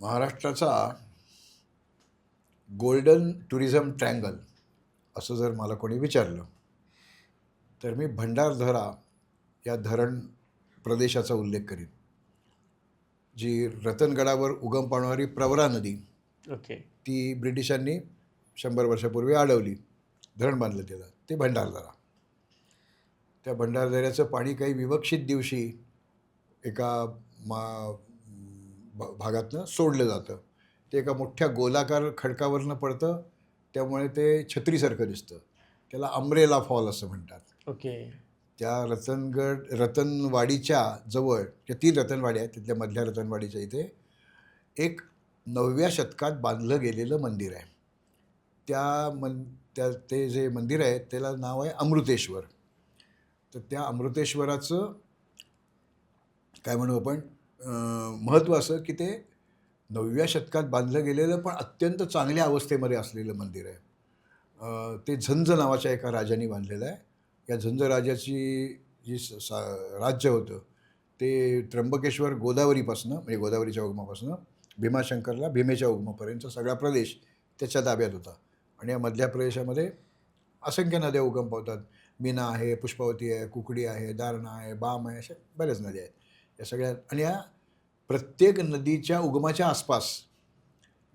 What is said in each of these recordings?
महाराष्ट्राचा golden tourism triangle असं जर मला कोणी विचारलं तर मी भंडारदरा या धरण प्रदेशाचा उल्लेख करीन. जी रतनगडावर उगम पावणारी प्रवरा नदी, ओके. ती ब्रिटिशांनी 100 वर्षापूर्वी अडवली, धरण बांधलं त्याला, ते भंडारदरा. त्या भंडारदऱ्याचं पाणी काही विवक्षित दिवशी एका मा भागातनं सोडलं जातं. ते एका मोठ्या गोलाकार खडकावरनं पडतं, त्यामुळे ते छत्रीसारखं दिसतं. त्याला अम्ब्रेला फॉल असं म्हणतात. ओके. त्या रतनवाडीच्या जवळ, त्या 3 रतनवाडी आहेत, तिथल्या मधल्या रतनवाडीच्या इथे एक 9व्या शतकात बांधलं गेलेलं मंदिर आहे. ते जे मंदिर आहे त्याला नाव आहे अमृतेश्वर. तर त्या अमृतेश्वराचं काय म्हणू आपण, महत्त्व असं की ते 9व्या शतकात बांधलं गेलेलं पण अत्यंत चांगल्या अवस्थेमध्ये असलेलं मंदिर आहे. ते झंज नावाच्या एका राजाने बांधलेलं आहे. या झंज राजाची जी राज्य होतं ते त्र्यंबकेश्वर गोदावरीपासनं, म्हणजे गोदावरीच्या उगमापासनं भीमाशंकरला, भीमेच्या उगमापर्यंतचा सगळा प्रदेश त्याच्या ताब्यात होता. आणि या मधल्या प्रदेशामध्ये असंख्य नद्या उगम पावतात. मीना आहे, पुष्पावती आहे, कुकडी आहे, दारणा आहे, बाम आहे, अशा बऱ्याच नद्या आहेत या सगळ्या. आणि या प्रत्येक नदीच्या उगमाच्या आसपास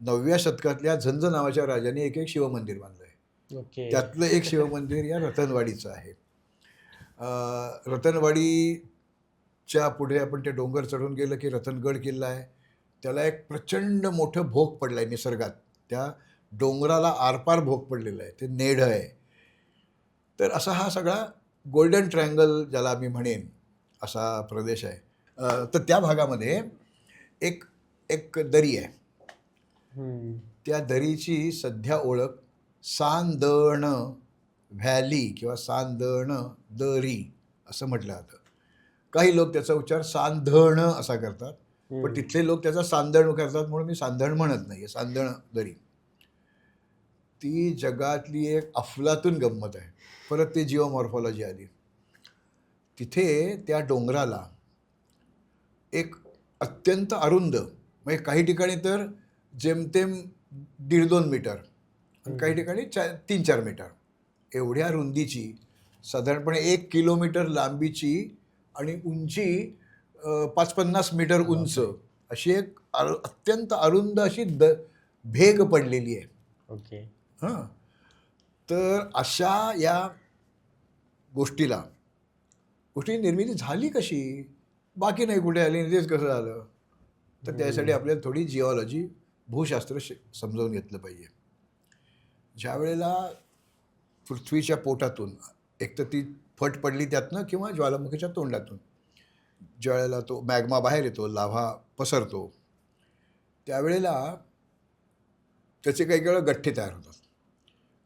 9व्या शतकातल्या झंज नावाच्या राजाने एक शिवमंदिर बांधलं आहे. ओके. त्यातलं एक शिवमंदिर या रतनवाडीचं आहे. रतनवाडीच्या पुढे आपण ते डोंगर चढून गेलं की रतनगड किल्ला आहे. त्याला एक प्रचंड मोठं भोग पडलं आहे निसर्गात. त्या डोंगराला आरपार भोग पडलेला आहे, ते नेढ आहे. तर असा हा सगळा गोल्डन ट्रायंगल ज्याला मी म्हणेन असा प्रदेश आहे. तर त्या भागामध्ये एक एक दरी आहे. त्या दरीची सध्या ओळख सांदण व्हॅली किंवा सांदण दरी असं म्हटलं जातं. काही लोक त्याचा उच्चार सांधण असा करतात, पण तिथले लोक त्याचा सांदण करतात, म्हणून मी सांधण म्हणत नाही. सांदण दरी ती जगातली एक अफलातून गंमत आहे. परत ते जिओमॉर्फॉलॉजी आली. तिथे त्या डोंगराला एक अत्यंत अरुंद, म्हणजे काही ठिकाणी तर जेमतेम 1.5-2 मीटर आणि काही ठिकाणी 3-4 मीटर एवढ्या रुंदीची, साधारणपणे 1 किलोमीटर लांबीची आणि उंची 5-50 मीटर उंच अशी एक अत्यंत अरुंद अशी भेग पडलेली आहे. ओके. हां, तर अशा या गोष्टी निर्मिती झाली कशी, बाकी नाही कुठे आली, तेच कसं झालं. तर त्यासाठी आपल्याला थोडी जिओलॉजी, भूशास्त्र समजावून घेतलं पाहिजे. ज्या वेळेला पृथ्वीच्या पोटातून एक तर ती फट पडली त्यातनं किंवा ज्वालामुखीच्या तोंडातून ज्या वेळेला तो मॅग्मा बाहेर येतो, लाव्हा पसरतो, त्यावेळेला त्याचे काही वेळा गठ्ठे तयार होतात.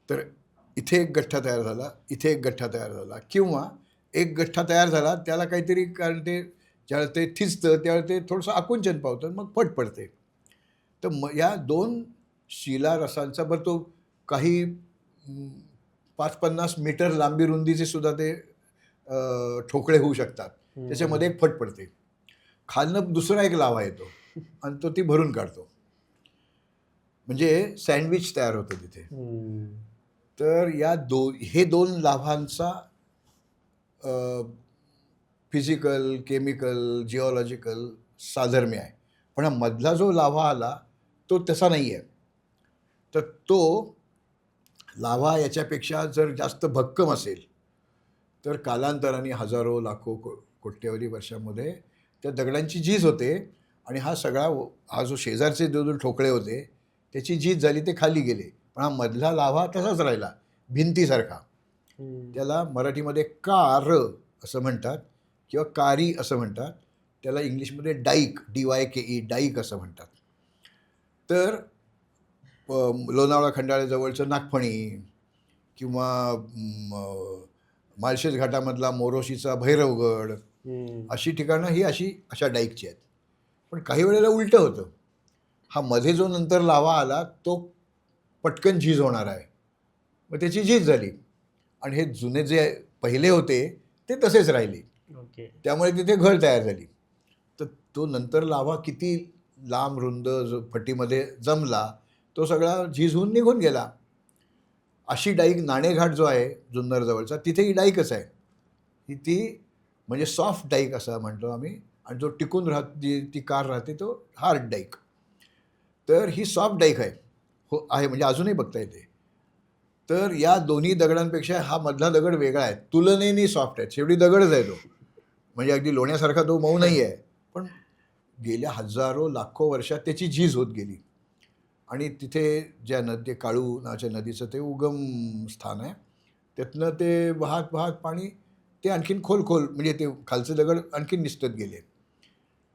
तर इथे एक गठ्ठा तयार झाला, इथे एक गठ्ठा तयार झाला, किंवा एक गठ्ठा तयार झाला त्याला काहीतरी, कारण ते ज्यावेळेला ते थिजतं त्यावेळेला ते थोडंसं आकुंचन पावतं, मग फट पडते. तर या 2 शिलारसांचा, बरं तो काही 5-50 मीटर लांबी रुंदीचे सुद्धा ते ठोकळे होऊ शकतात. त्याच्यामध्ये एक फट पडते, खालनं दुसरा एक लाव्हा येतो आणि तो ती भरून काढतो, म्हणजे सँडविच तयार होतं तिथे. तर या हे 2 लाभांचा फिजिकल, केमिकल, जिओलॉजिकल साधर्म्य आहे. पण हा मधला जो लाव्हा आला तो तसा नाही आहे. तर तो लाव्हा याच्यापेक्षा जर जास्त भक्कम असेल तर कालांतराने हजारो, लाखो, कोट्यवधी वर्षामध्ये त्या दगडांची झीज होते आणि हा जो शेजारचे 2 ठोकळे होते त्याची झीज झाली, ते खाली गेले. पण हा मधला लाव्हा तसाच राहिला, भिंतीसारखा. त्याला मराठीमध्ये कार असं म्हणतात किंवा कारी असं म्हणतात. त्याला इंग्लिशमध्ये डाईक, DYKE, डाईक असं म्हणतात. तर लोणावळा खंडाळ्याजवळचं नागफणी किंवा माळशेज घाटामधला मोरोशीचा भैरवगड, अशी ठिकाणं ही अशा डाईकची आहेत. पण काही वेळेला उलटं होतं. हा मध्ये जो नंतर लावा आला तो पटकन झीज होणार आहे, मग त्याची झीज झाली आणि हे जुने जे पहिले होते ते तसेच राहिले. त्यामुळे तिथे घळ तयार झाली. तर तो नंतर लावा किती लांब रुंद जो फटीमध्ये जमला तो सगळा झिजून निघून गेला. अशी डाईक नाणेघाट जो आहे जुन्नरजवळचा, तिथे ही डाईकच आहे. ती म्हणजे सॉफ्ट डाईक असं म्हणतो आम्ही, आणि जो टिकून जी ती कार राहते तो हार्ड डाईक. तर ही सॉफ्ट डाईक आहे, हो आहे, म्हणजे अजूनही बघता येते. तर या दोन्ही दगडांपेक्षा हा मधला दगड वेगळा आहे, तुलनेने सॉफ्ट आहे. शेवटी दगडच आहे तो, म्हणजे अगदी लोण्यासारखा तो मऊ नाही आहे, पण गेल्या हजारो लाखो वर्षात त्याची झीज होत गेली. आणि तिथे ज्या नदी, काळू नावाच्या नदीचं ते उगम स्थान आहे, त्यातनं ते वाहत वाहत पाणी ते आणखीन खोल म्हणजे ते खालचे दगड आणखीन निसटत गेले.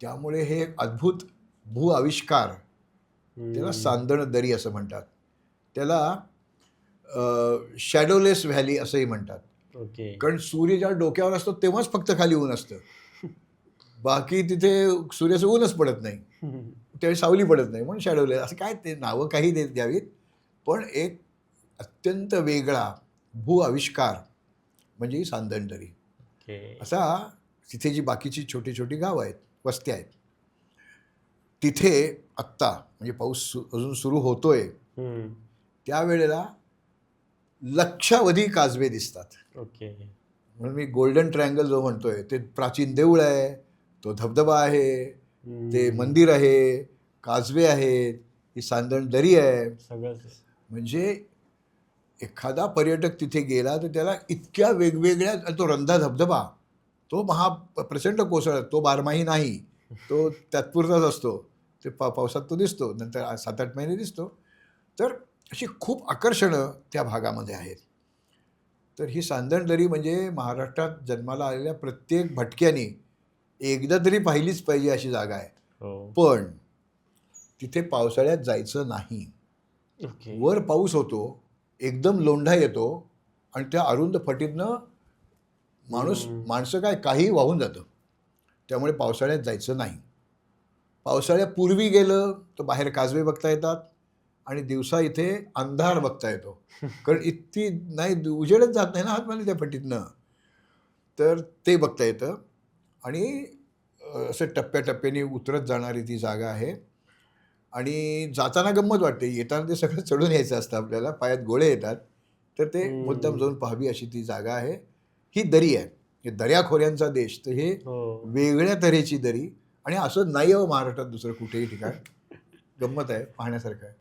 त्यामुळे हे एक अद्भुत भूआविष्कार, त्याला सांदण दरी असं म्हणतात. त्याला शॅडोलेस व्हॅली असंही म्हणतात. ओके. कारण सूर्य जेव्हा डोक्यावर असतो तेव्हाच फक्त खाली ऊन असतं, बाकी तिथे सूर्याचं ऊनच पडत नाही, त्यावेळी सावली पडत नाही, म्हणून शॅडोलेस असं काय ते नावं काही द्यावीत. पण एक अत्यंत वेगळा भूआविष्कार म्हणजे ही सांदण दरी. असा तिथे जी बाकीची छोटी छोटी गावं आहेत, वस्त्या आहेत, तिथे आत्ता म्हणजे पाऊस अजून सुरू होतोय त्यावेळेला लक्षावधी काजवे दिसतात. ओके. म्हणून मी गोल्डन ट्रायंगल जो म्हणतोय, ते प्राचीन देऊळ आहे, तो धबधबा आहे, ते मंदिर आहे, काजवे आहेत, ही सांदण दरी आहे. म्हणजे एखादा पर्यटक तिथे गेला तर त्याला इतक्या वेगवेगळ्या, तो रंधा धबधबा तो प्रचंड कोसळत, तो बारमाही नाही, तो तात्पुरताच असतो, ते पावसात तो दिसतो, नंतर 7-8 महिने दिसतो. तर अशी खूप आकर्षणं त्या भागामध्ये आहेत. तर ही सांदण दरी म्हणजे महाराष्ट्रात जन्माला आलेल्या प्रत्येक भटक्याने एकदा तरी पाहिलीच पाहिजे अशी जागा आहे. पण तिथे पावसाळ्यात जायचं नाही. वर पाऊस होतो, एकदम लोंढा येतो, आणि त्या अरुंद फटीतनं माणसं काही वाहून जातं. त्यामुळे पावसाळ्यात जायचं नाही. पावसाळ्यापूर्वी गेलं तर बाहेर काजवे बघता येतात, आणि दिवसा इथे अंधार बघता येतो, कारण इतकी नाही, उजेडच जात नाही ना आतमध्ये त्या फटीतनं, तर ते बघता येतं. आणि असं टप्प्याटप्प्याने उतरत जाणारी ती जागा आहे. आणि जाताना गंमत वाटते, येताना ते सगळं चढून यायचं असतं आपल्याला, पायात गोळे येतात, तर ते मुद्दाम जाऊन पाहावी अशी ती जागा आहे. ही दरी आहे, हे दर्याखोऱ्यांचा देश, तर हे वेगळ्या तऱ्हेची दरी, आणि असं नाही महाराष्ट्रात दुसरं कुठेही ठिकाण. गंमत आहे, पाहण्यासारखं आहे.